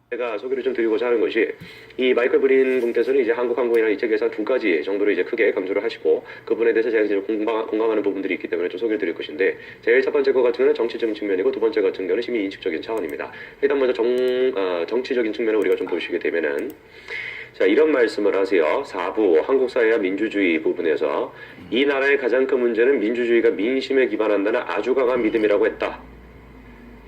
제가 소개를 좀 드리고자 하는 것이 이 마이클 브린 분께서는 이제 한국항공이나 이쪽에서 두 가지 정도로 이제 크게 감수를 하시고 그분에 대해서 제가 이제 공감하는 부분들이 있기 때문에 좀 소개를 드릴 것인데 제일 첫 번째 거 같은 경우는 정치적인 측면이고 두 번째 같은 경우는 시민 인식적인 차원입니다. 일단 먼저 정치적인 측면을 우리가 좀 보시게 되면은 자, 이런 말씀을 하세요. 4부 한국 사회와 민주주의 부분에서 이 나라의 가장 큰 문제는 민주주의가 민심에 기반한다는 아주 강한 믿음이라고 했다.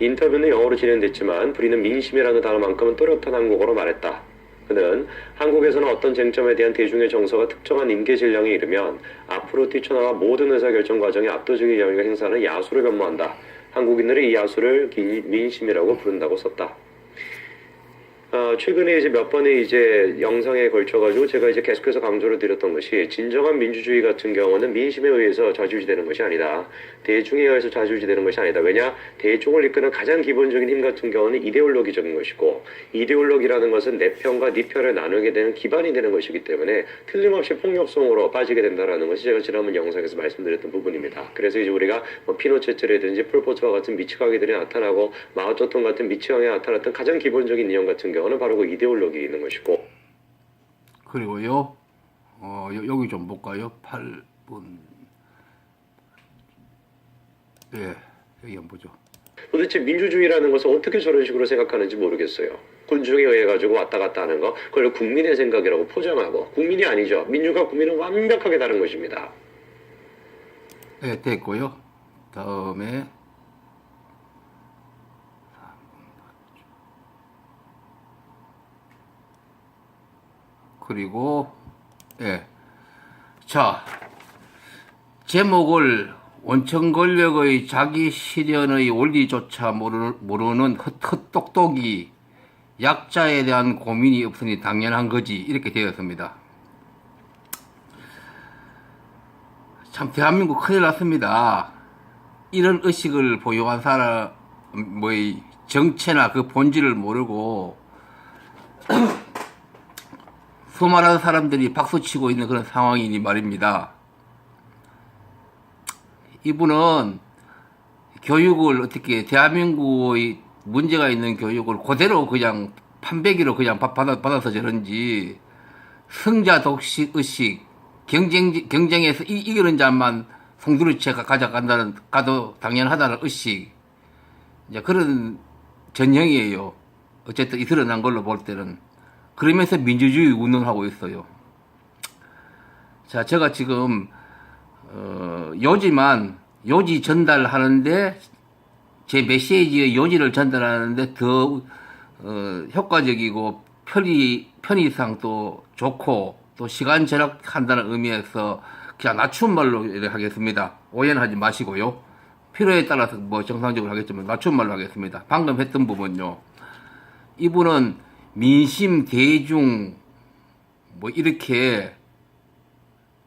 인터뷰는 영어로 진행됐지만 브린은 민심이라는 단어만큼은 또렷한 한국어로 말했다. 그는 한국에서는 어떤 쟁점에 대한 대중의 정서가 특정한 임계 질량에 이르면 앞으로 뛰쳐나와 모든 의사결정 과정에 압도적인 영향을 행사하는 야수를 변모한다. 한국인들이 이 야수를 민심이라고 부른다고 썼다. 최근에 이제 몇 번의 이제 영상에 걸쳐가지고 제가 이제 계속해서 강조를 드렸던 것이 진정한 민주주의 같은 경우는 민심에 의해서 좌지우지되는 것이 아니다. 대중에 의해서 좌지우지되는 것이 아니다. 왜냐? 대중을 이끄는 가장 기본적인 힘 같은 경우는 이데올로기적인 것이고 이데올로기라는 것은 내 편과 네 편을 나누게 되는 기반이 되는 것이기 때문에 틀림없이 폭력성으로 빠지게 된다라는 것이 제가 지난번 영상에서 말씀드렸던 부분입니다. 그래서 이제 우리가 뭐 피노체트라든지 폴포트와 같은 미치광이들이 나타나고 마오쩌둥 같은 미치광이 나타났던 가장 기본적인 이념 같은 경우는 바로 그 이데올로기 있는 것이고. 그리고요 여기 좀 볼까요? 8분. 예, 여기 한번 보죠. 도대체 민주주의라는 것을 어떻게 저런 식으로 생각하는지 모르겠어요. 군중에 의해 가지고 왔다 갔다 하는 거, 그걸 국민의 생각이라고 포장하고, 국민이 아니죠. 민주과 국민은 완벽하게 다른 것입니다. 예, 됐고요. 다음에 그리고 예, 자, 제목을 원천 권력의 자기 실현의 원리조차 모르는 헛똑똑이 약자에 대한 고민이 없으니 당연한 거지, 이렇게 되었습니다. 참 대한민국 큰일 났습니다. 이런 의식을 보유한 사람, 뭐의 정체나 그 본질을 모르고 수많은 사람들이 박수치고 있는 그런 상황이니 말입니다. 이분은 교육을 어떻게, 대한민국의 문제가 있는 교육을 그대로 그냥 판배기로 그냥 받아서 저런지, 승자 독식 의식, 경쟁에서 이기는 자만 송두리째 가도 당연하다는 의식, 이제 그런 전형이에요. 어쨌든 이 드러난 걸로 볼 때는. 그러면서 민주주의 운동하고 있어요. 자, 제가 지금 요지 전달하는데, 제 메시지의 요지를 전달하는데 더 효과적이고 편의상 또 좋고 또 시간 절약한다는 의미에서 그냥 낮춤말로 하겠습니다. 오해는 하지 마시고요. 필요에 따라서 뭐 정상적으로 하겠지만 낮춤말로 하겠습니다. 방금 했던 부분요. 이분은 민심, 대중, 뭐 이렇게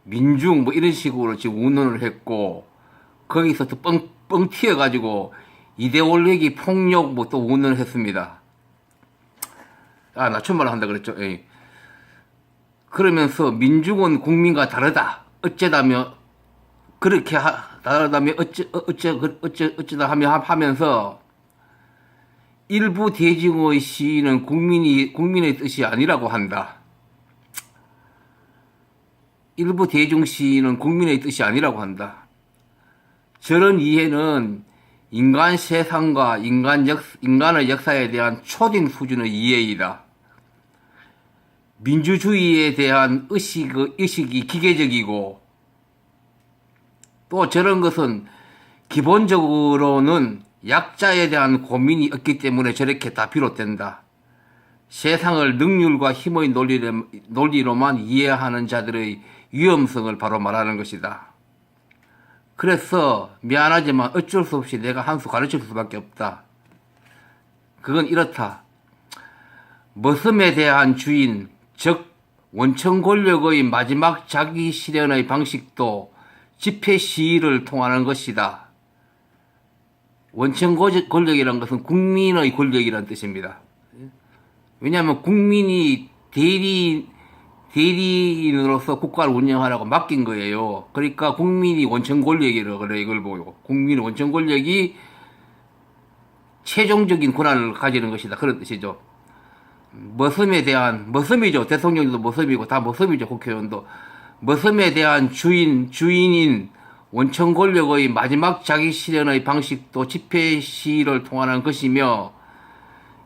민중 뭐 이런 식으로 지금 운운을 했고, 거기서 또 뻥 튀어가지고 이데올로기 폭력 뭐 또 운운을 했습니다. 아, 낮춤말로 한다 그랬죠. 에이. 그러면서 민중은 국민과 다르다. 어쩌다며 그렇게 다르다며 어쩌다 하면서 일부 대중의 시위는 국민의 뜻이 아니라고 한다. 일부 대중 시위는 국민의 뜻이 아니라고 한다. 저런 이해는 인간 세상과 인간의 역사에 대한 초딩 수준의 이해이다. 민주주의에 대한 의식이 기계적이고, 또 저런 것은 기본적으로는 약자에 대한 고민이 없기 때문에 저렇게 다 비롯된다. 세상을 능률과 힘의 논리로만 이해하는 자들의 위험성을 바로 말하는 것이다. 그래서 미안하지만 어쩔 수 없이 내가 한 수 가르칠 수밖에 없다. 그건 이렇다. 머슴에 대한 주인, 즉 원천 권력의 마지막 자기 실현의 방식도 집회 시위를 통하는 것이다. 원천 권력이라는 것은 국민의 권력이라는 뜻입니다. 왜냐하면 국민이 대리인으로서 국가를 운영하라고 맡긴 거예요. 그러니까 국민이 원천 권력이라고 그래, 이걸 보고. 국민의 원천 권력이 최종적인 권한을 가지는 것이다. 그런 뜻이죠. 머슴에 대한, 머슴이죠. 대통령도 머슴이고 다 머슴이죠. 국회의원도. 머슴에 대한 주인인 원천 권력의 마지막 자기 실현의 방식도 집회 시위를 통한 것이며,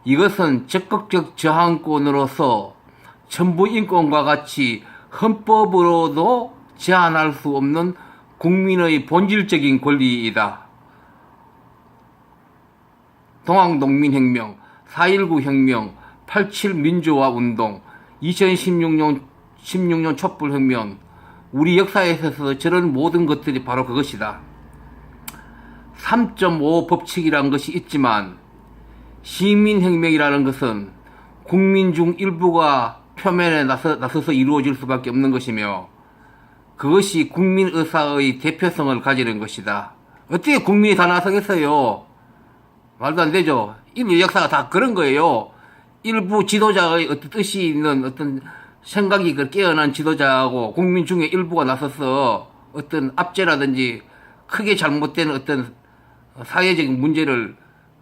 이것은 적극적 저항권으로서 천부 인권과 같이 헌법으로도 제한할 수 없는 국민의 본질적인 권리이다. 동학농민혁명, 4.19 혁명, 87 민주화 운동, 2016년 촛불혁명, 우리 역사에 있어서 저런 모든 것들이 바로 그것이다. 3.5 법칙이라는 것이 있지만 시민혁명이라는 것은 국민 중 일부가 표면에 나서서 이루어질 수밖에 없는 것이며, 그것이 국민의사의 대표성을 가지는 것이다. 어떻게 국민이 다 나서겠어요? 말도 안 되죠. 인류 역사가 다 그런 거예요. 일부 지도자의 어떤 뜻이 있는 어떤 생각이 깨어난 지도자하고 국민 중에 일부가 나서서 어떤 압제라든지 크게 잘못된 어떤 사회적인 문제를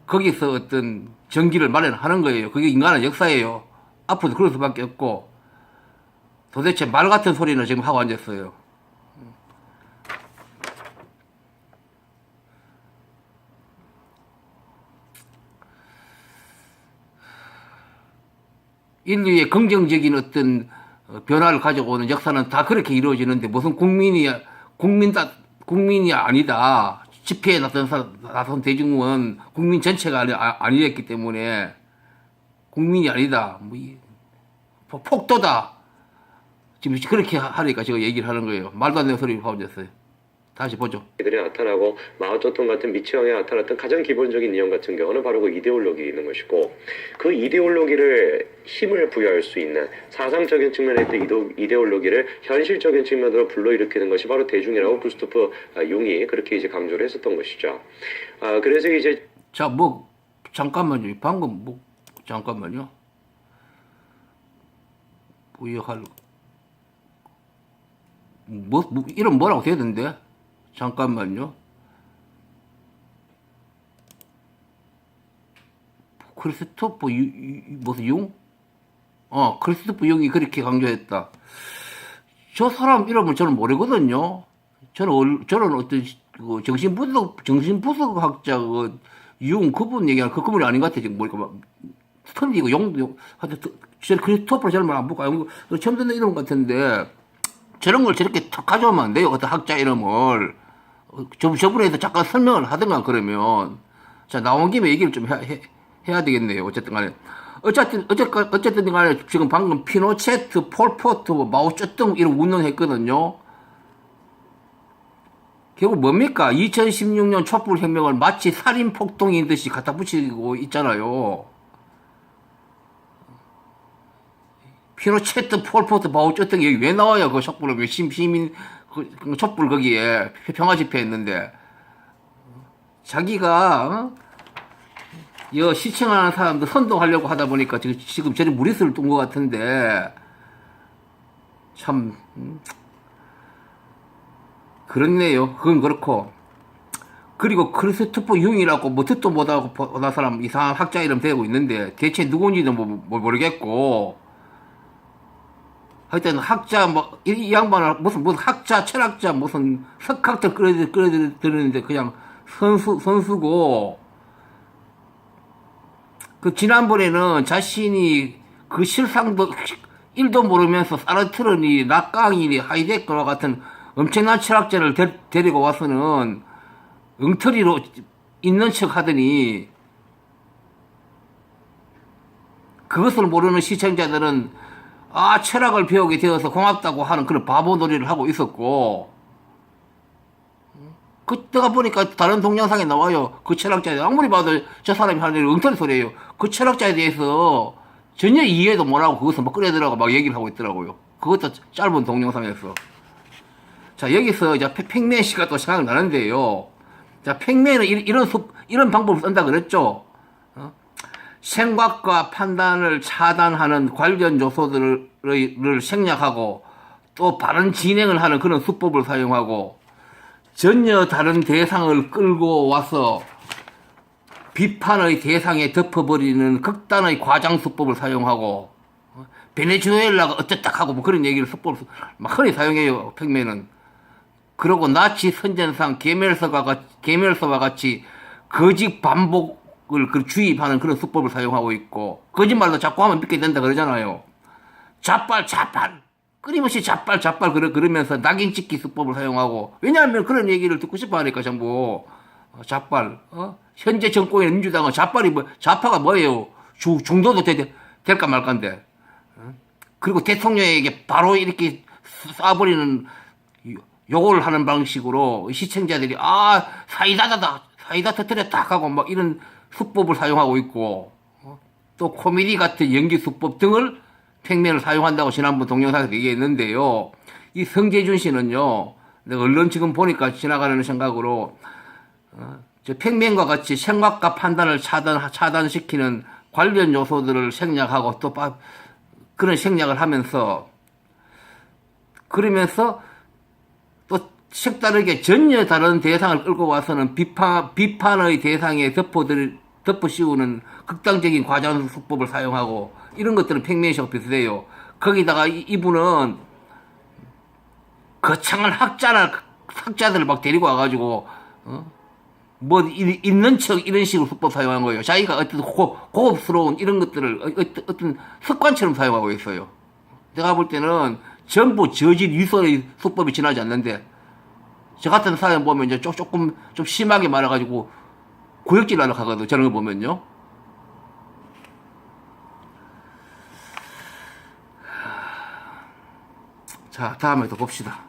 거기서 어떤 전기를 마련하는 거예요. 그게 인간의 역사예요. 앞으로도 그럴 수밖에 없고, 도대체 말 같은 소리는 지금 하고 앉았어요. 인류의 긍정적인 어떤 변화를 가져오는 역사는 다 그렇게 이루어지는데, 무슨 국민이 아니다. 집회에 나선 대중은 국민 전체가 아니었기 때문에 국민이 아니다. 폭도다. 지금 그렇게 하니까 제가 얘기를 하는 거예요. 말도 안 되는 소리를 하고 있어요. 다시 보죠. 들이 나타나고 마오쩌둥 같은 미치왕에 나타났던 가장 기본적인 이념 같은 경우는 바로 그 이데올로기 있는 것이고, 그 이데올로기를 힘을 부여할 수 있는 사상적인 측면의 이데올로기를 현실적인 측면으로 불러일으키는 것이 바로 대중이라고 구스토프 융이 그렇게 이제 강조를 했었던 것이죠. 그래서 이제 자, 잠깐만요. 방금 잠깐만요. 부여할 이름 뭐라고 되던데? 잠깐만요. 크리스토프 무슨 융? 크리스토프 융이 그렇게 강조했다. 저 사람 이름을 저는 모르거든요. 저는 어떤 정신분석학자 융 그분 얘기하는 그분이 아닌 것 같아. 지금 보니까 틀리고 하여튼 저는 크리스토프를 잘 안 보고 처음 듣는 이름 같은데, 저런 걸 저렇게 탁 가져오면 안 돼요. 어떤 학자 이름을. 저분에서 잠깐 설명을 하든가 그러면. 자, 나온 김에 얘기를 좀 해야 되겠네요. 어쨌든 간에. 어쨌든 간에 지금 방금 피노체트, 폴포트, 마오쩌둥 이런 운동했거든요. 결국 뭡니까? 2016년 촛불혁명을 마치 살인폭동인 듯이 갖다 붙이고 있잖아요. 피노체트, 폴포트, 마오쩌둥 여기 왜 나와요? 그 촛불을 시민 그 촛불 거기에 평화 집회 했는데, 자기가 시청하는 사람들 선동하려고 하다 보니까 지금 저리 무리수를 둔 것 같은데, 참 그렇네요. 그건 그렇고. 그리고 크리스토퍼 융이라고 뭐 듣도 못하고 보다 사람 이상한 학자 이름 대고 있는데, 대체 누군지도 모르겠고, 하여튼 학자 이 양반은 무슨 학자, 철학자, 무슨 석학들 끌어들이는데 그냥 선수고, 그 지난번에는 자신이 그 실상도 1도 모르면서 사르트르니 락강이니 하이데거와 같은 엄청난 철학자를 데리고 와서는 엉터리로 있는 척 하더니, 그것을 모르는 시청자들은 철학을 배우게 되어서 고맙다고 하는 그런 바보 놀이를 하고 있었고, 그때가 보니까 다른 동영상에 나와요. 그 철학자에 아무리 봐도 저 사람이 하는 일이 엉터리 소리예요. 그 철학자에 대해서 전혀 이해도 못하고 그것을 막 끌어들어가고 막 얘기를 하고 있더라고요. 그것도 짧은 동영상에서. 자, 여기서 이제 팩맨 씨가 또 생각나는데요. 자, 팩맨은 이런 방법을 쓴다 그랬죠. 생각과 판단을 차단하는 관련 요소들을 생략하고 또 바른 진행을 하는 그런 수법을 사용하고, 전혀 다른 대상을 끌고 와서 비판의 대상에 덮어버리는 극단의 과장 수법을 사용하고 베네수엘라가 어쨌다 하고 뭐 그런 얘기를 수법을 막 흔히 사용해요. 팽매는. 그리고 나치 선전상 계멸서와 같이 거짓 반복을 주입하는 그런 수법을 사용하고 있고 거짓말도 자꾸 하면 믿게 된다 그러잖아요. 자빨 끊임없이 자빨 그러면서 낙인 찍기 수법을 사용하고 왜냐하면 그런 얘기를 듣고 싶어 하니까 전부 자빨 현재 정권의 민주당은 자파가 뭐예요? 중도도 될까 말까인데 그리고 대통령에게 바로 이렇게 쏴버리는 욕을 하는 방식으로 시청자들이 사이다 터뜨렸다 하고 막 이런 수법을 사용하고 있고 또 코미디 같은 연기 수법 등을 팽맨을 사용한다고 지난번 동영상에서 얘기했는데요. 이 성재준 씨는요, 내가 언론 지금 보니까 지나가는 생각으로 저 팽맨과 같이 생각과 판단을 차단시키는 관련 요소들을 생략하고 또 그런 생략을 하면서 그러면서 또 색다르게 전혀 다른 대상을 끌고 와서는 비판의 대상에 덮어씌우는 극단적인 과장 수법을 사용하고 이런 것들은 팽맨시하고 비슷해요. 거기다가 이분은 거창한 학자들을 막 데리고 와가지고 뭐 있는 척 이런 식으로 수법 사용한 거예요. 자기가 어떤 고급스러운 이런 것들을 어떤 습관처럼 사용하고 있어요. 내가 볼 때는 전부 저질 유설의 수법이 지나지 않는데 저 같은 사람 보면 이제 조금 좀 심하게 말해가지고 구역질 하러 가거든. 저런 거 보면요. 자, 다음에 또 봅시다.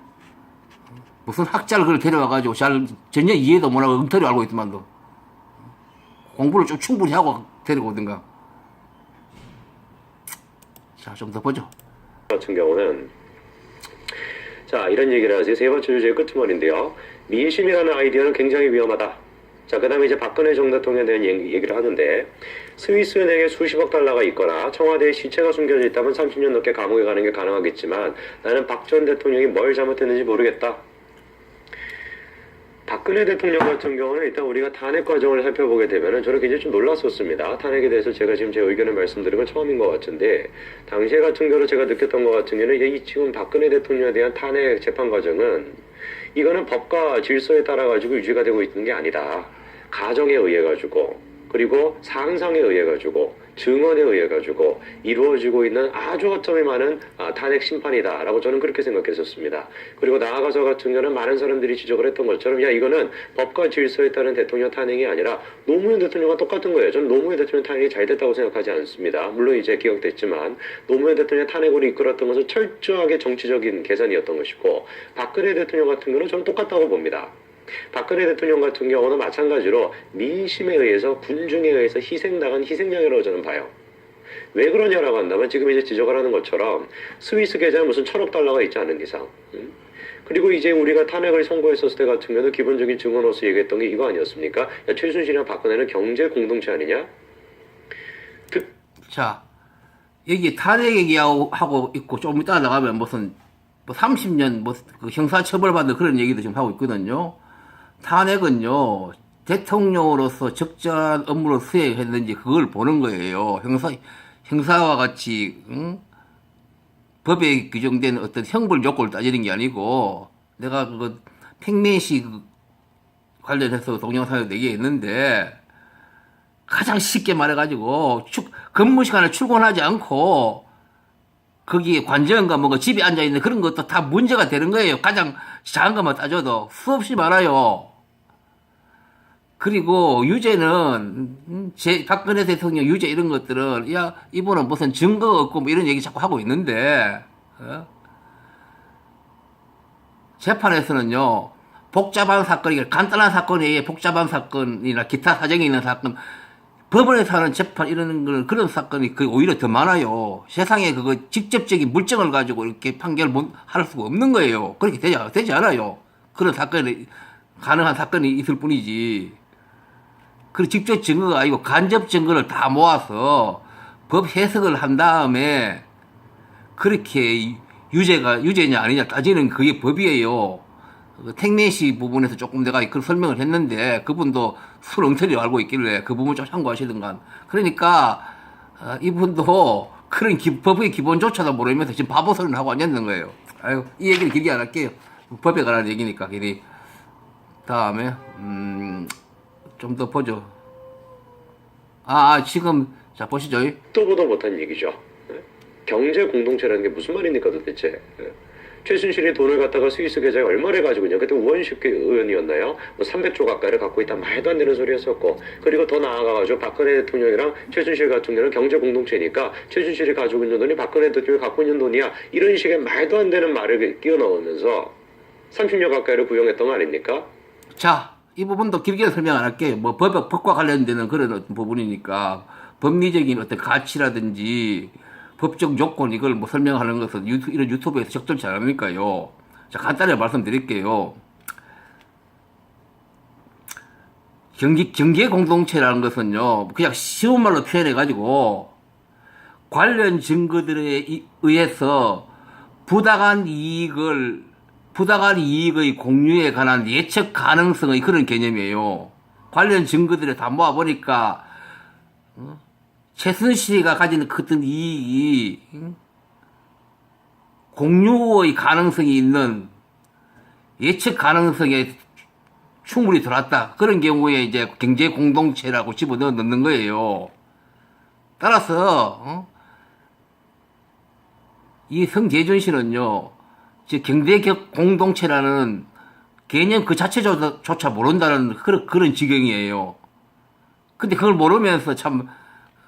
무슨 학자를 그걸 데려와가지고 전혀 이해도 못하고 엉터리 알고 있더만도 공부를 좀 충분히 하고 데리고 오든가. 자, 좀 더 보죠. 같은 경우는 자 이런 얘기를 하세요. 세 번째 주제의 끄트머리인데요. 민심이라는 아이디어는 굉장히 위험하다. 자, 그 다음에 이제 박근혜 전 대통령에 대한 얘기를 하는데 스위스 은행에 수십억 달러가 있거나 청와대에 시체가 숨겨져 있다면 30년 넘게 감옥에 가는 게 가능하겠지만 나는 박 전 대통령이 뭘 잘못했는지 모르겠다. 박근혜 대통령 같은 경우는 일단 우리가 탄핵 과정을 살펴보게 되면은 저는 굉장히 좀 놀랐었습니다. 탄핵에 대해서 제가 지금 제 의견을 말씀드린 건 처음인 것 같은데 당시에 같은 경우는 제가 느꼈던 것 같은 경우는 이 지금 박근혜 대통령에 대한 탄핵 재판 과정은 이거는 법과 질서에 따라 가지고 유지가 되고 있는 게 아니다. 가정에 의해 가지고 그리고 상상에 의해 가지고 증언에 의해 가지고 이루어지고 있는 아주 허점이 많은 탄핵 심판이다라고 저는 그렇게 생각했었습니다. 그리고 나아가서 같은 경우는 많은 사람들이 지적을 했던 것처럼 야 이거는 법과 질서에 따른 대통령 탄핵이 아니라 노무현 대통령과 똑같은 거예요. 저는 노무현 대통령 탄핵이 잘 됐다고 생각하지 않습니다. 물론 이제 기각됐지만 노무현 대통령 탄핵으로 이끌었던 것은 철저하게 정치적인 계산이었던 것이고 박근혜 대통령 같은 경우는 저는 똑같다고 봅니다. 박근혜 대통령 같은 경우는 마찬가지로 민심에 의해서 군중에 의해서 희생당한 희생양이라고 저는 봐요. 왜 그러냐라고 한다면 지금 이제 지적을 하는 것처럼 스위스 계좌에 무슨 1,000억 달러가 있지 않은 이상 그리고 이제 우리가 탄핵을 선고했었을 때 같은 경우는 기본적인 증언으로서 얘기했던 게 이거 아니었습니까? 야, 최순실이랑 박근혜는 경제 공동체 아니냐? 자, 여기 탄핵 얘기하고 있고 조금 이따 나가면 무슨 30년 그 형사처벌받는 그런 얘기도 지금 하고 있거든요. 탄핵은요, 대통령으로서 적절한 업무를 수행했는지 그걸 보는 거예요. 형사와 같이, 법에 규정된 어떤 형벌 요건을 따지는 게 아니고, 내가 팽맨식 관련해서 동영상에도 얘기했는데, 가장 쉽게 말해가지고, 근무 시간에 출근하지 않고, 거기에 관저인가 뭐가 집에 앉아있는 그런 것도 다 문제가 되는 거예요. 가장 작은 것만 따져도 수없이 많아요. 그리고 유죄는 박근혜 대통령 유죄 이런 것들은 야 이분은 무슨 증거가 없고 뭐 이런 얘기 자꾸 하고 있는데 재판에서는요 복잡한 사건이 간단한 사건에 복잡한 사건이나 기타 사정이 있는 사건 법원에서 하는 재판 이런 거는 그런 사건이 오히려 더 많아요. 세상에 그거 직접적인 물증을 가지고 이렇게 판결할 수가 없는 거예요. 그렇게 되지 않아요. 그런 사건이 가능한 사건이 있을 뿐이지. 그 직접 증거가 아니고 간접 증거를 다 모아서 법 해석을 한 다음에 그렇게 유죄냐 아니냐 따지는 그게 법이에요. 그 택내시 부분에서 조금 내가 그 설명을 했는데 그분도 술 엉터리 알고 있길래 그 부분 좀 참고하시던가. 그러니까 이분도 그런 법의 기본조차도 모르면서 지금 바보 소리를 하고 앉았는 거예요. 아유, 이 얘기는 길게 안 할게요. 법에 관한 얘기니까 길이. 다음에 좀 더 보죠. 지금 자 보시죠. 또 보다 못한 얘기죠. 경제 공동체라는 게 무슨 말입니까 도대체? 최순실이 돈을 갖다가 스위스 계좌에 얼마를 가지고 있냐. 그때 우원식 의원이었나요? 뭐 300조 가까이를 갖고 있다. 말도 안 되는 소리였었고. 그리고 더 나아가가지고 박근혜 대통령이랑 최순실 같은 경우는 경제 공동체니까 최순실이 가지고 있는 돈이 박근혜 대통령이 갖고 있는 돈이야. 이런 식의 말도 안 되는 말을 끼워 넣으면서 30년 가까이를 구형했던 거 아닙니까? 자, 이 부분도 길게 설명 안 할게요. 뭐 법과 관련되는 그런 어떤 부분이니까 법리적인 어떤 가치라든지 법적 요건 이걸 뭐 설명하는 것은 이런 유튜브에서 적절치 않으니까요. 자, 간단히 말씀드릴게요. 경계 공동체라는 것은요, 그냥 쉬운 말로 표현해가지고 관련 증거들에 의해서 부당한 이익의 공유에 관한 예측 가능성의 그런 개념이에요. 관련 증거들을 다 모아보니까 최순실이가 가지는 어떤 이익이 공유의 가능성이 있는 예측 가능성에 충분히 들어왔다. 그런 경우에 이제 경제 공동체라고 집어넣어 넣는 거예요. 따라서 이 성재준 씨는요, 경제 공동체라는 개념 그 자체조차 모른다는 그런 지경이에요. 근데 그걸 모르면서 참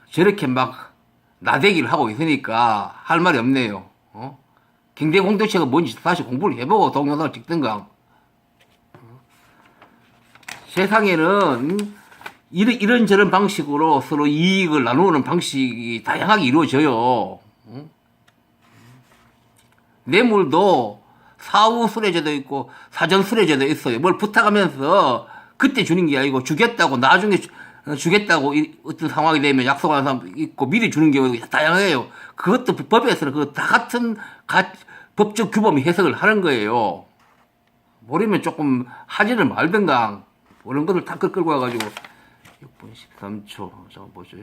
저렇게 막 나대기를 하고 있으니까 할 말이 없네요. 경제 공동체가 뭔지 다시 공부를 해보고 동영상을 찍든가. 세상에는 이런저런 방식으로 서로 이익을 나누는 방식이 다양하게 이루어져요. 뇌물도 사후 수뢰제도 있고 사전 수뢰제도 있어요. 뭘 부탁하면서 그때 주는 게 아니고 주겠다고 나중에 주겠다고 어떤 상황이 되면 약속하는 사람 있고 미리 주는 경우가 다양해요. 그것도 법에서는 그거 다 같은 법적 규범이 해석을 하는 거예요. 모르면 조금 하지를 말든가. 그런 것을 다 끌고 와가지고 6분 13초. 잠깐 보죠.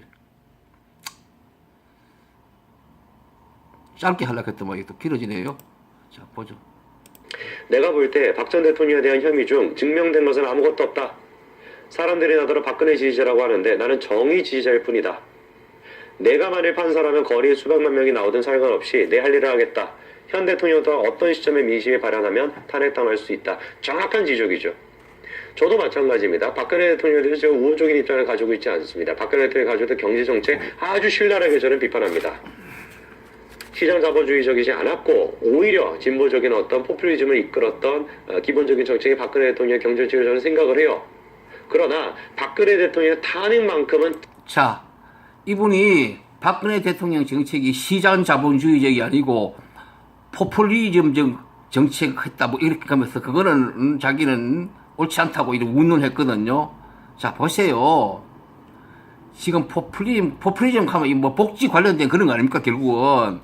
짧게 하려고 했더만 이게 또 길어지네요. 자, 보죠. 내가 볼 때 박 전 대통령에 대한 혐의 중 증명된 것은 아무것도 없다. 사람들이 나더러 박근혜 지지자라고 하는데 나는 정의 지지자일 뿐이다. 내가 만일 판사라면 거리에 수백만 명이 나오든 상관없이 내 할 일을 하겠다. 현 대통령도 어떤 시점에 민심이 발현하면 탄핵당할 수 있다. 정확한 지적이죠. 저도 마찬가지입니다. 박근혜 대통령에 대해서 제가 우호적인 입장을 가지고 있지 않습니다. 박근혜 대통령이 가지고 있던 경제정책 아주 신랄하게 저는 비판합니다. 시장 자본주의적이지 않았고 오히려 진보적인 어떤 포퓰리즘을 이끌었던 기본적인 정책이 박근혜 대통령의 경제정책을 저는 생각을 해요. 그러나 박근혜 대통령의 탄핵만큼은 자, 이분이 박근혜 대통령 정책이 시장 자본주의적이 아니고 포퓰리즘적 정책했다 뭐 이렇게 하면서 그거는 자기는 옳지 않다고 이렇게 운운했거든요. 자, 보세요. 지금 포퓰리즘 하면 뭐 복지 관련된 그런 거 아닙니까 결국은.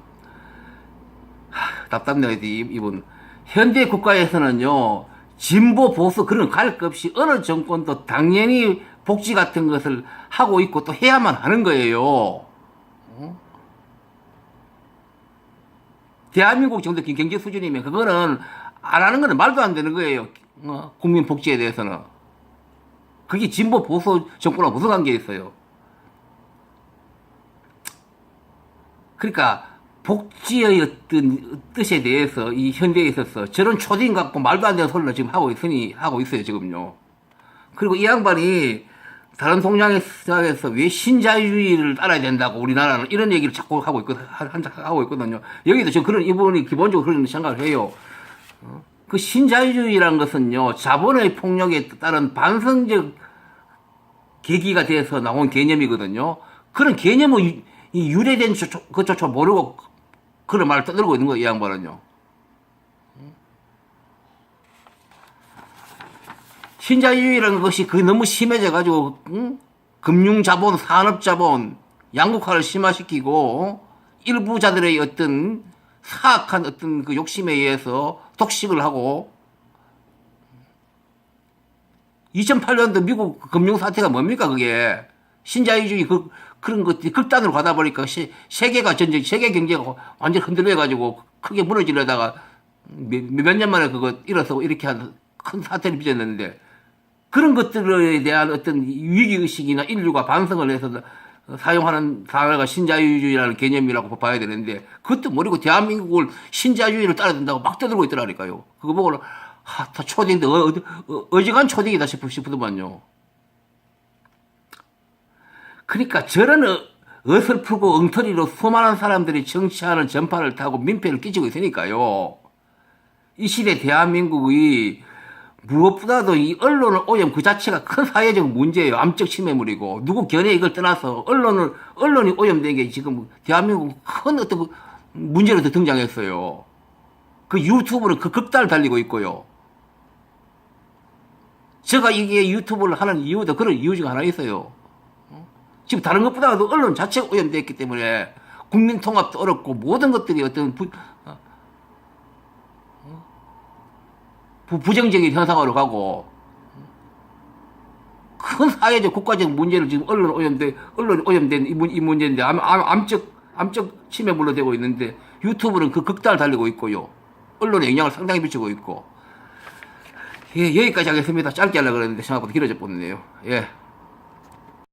답답네요 이분. 현대 국가에서는요 진보 보수 그런 갈 것 없이 어느 정권도 당연히 복지 같은 것을 하고 있고 또 해야만 하는 거예요. 대한민국 정도 경제 수준이면 그거는 안 하는 거는 말도 안 되는 거예요. 국민 복지에 대해서는. 그게 진보 보수 정권하고 무슨 관계 있어요. 그러니까 복지의 어떤 뜻에 대해서 이 현대에 있어서 저런 초딩 갖고 말도 안 되는 소리를 지금 하고 있어요, 지금요. 그리고 이 양반이 다른 동양에서 왜 신자유주의를 따라야 된다고 우리나라는 이런 얘기를 자꾸 하고 있거든요. 여기도 저 그런 이분이 기본적으로 그런 생각을 해요. 그 신자유주의라는 것은요, 자본의 폭력에 따른 반성적 계기가 돼서 나온 개념이거든요. 그런 개념을 유래된 것조차 모르고 그런 말을 떠들고 있는 거예요, 이 양반은요. 신자유주의라는 것이 그게 너무 심해져가지고, 금융자본, 산업자본, 양극화를 심화시키고, 일부자들의 어떤 사악한 어떤 그 욕심에 의해서 독식을 하고, 2008년도 미국 금융 사태가 뭡니까 그게 신자유주의 그런 것들이 극단으로 가다 보니까 세계가 전쟁 세계 경제가 완전 흔들려 가지고 크게 무너지려다가 몇 년 만에 그거 일어서고 이렇게 한 큰 사태를 빚었는데 그런 것들에 대한 어떤 위기의식이나 인류가 반성을 해서 사용하는 단어가 신자유주의라는 개념이라고 봐야 되는데 그것도 모르고 대한민국을 신자유주의를 따라야 된다고 막 떠들고 있더라니까요. 그거 보고 다 초딩인데 어지간 초딩이다 싶더만요. 그러니까 저런 어설프고 엉터리로 수많은 사람들이 정치하는 전파를 타고 민폐를 끼치고 있으니까요. 이 시대 대한민국이 무엇보다도 이 언론의 오염 그 자체가 큰 사회적 문제예요. 암적 침해물이고 누구 견해 이걸 떠나서 언론이 오염된 게 지금 대한민국 큰 어떤 문제로 등장했어요. 그 유튜브는 그 극단을 달리고 있고요. 제가 이게 유튜브를 하는 이유도 그런 이유 중 하나 있어요. 지금 다른 것보다도 언론 자체가 오염되어 있기 때문에 국민 통합도 어렵고 모든 것들이 어떤 부정적인 현상으로 가고 큰 사회적 국가적 문제를 지금 언론이 오염된 이 문제인데 암적 침해물로 되고 있는데 유튜브는 그 극단을 달리고 있고요. 언론에 영향을 상당히 미치고 있고 예, 여기까지 하겠습니다. 짧게 하려고 그랬는데 생각보다 길어져 버렸네요. 예.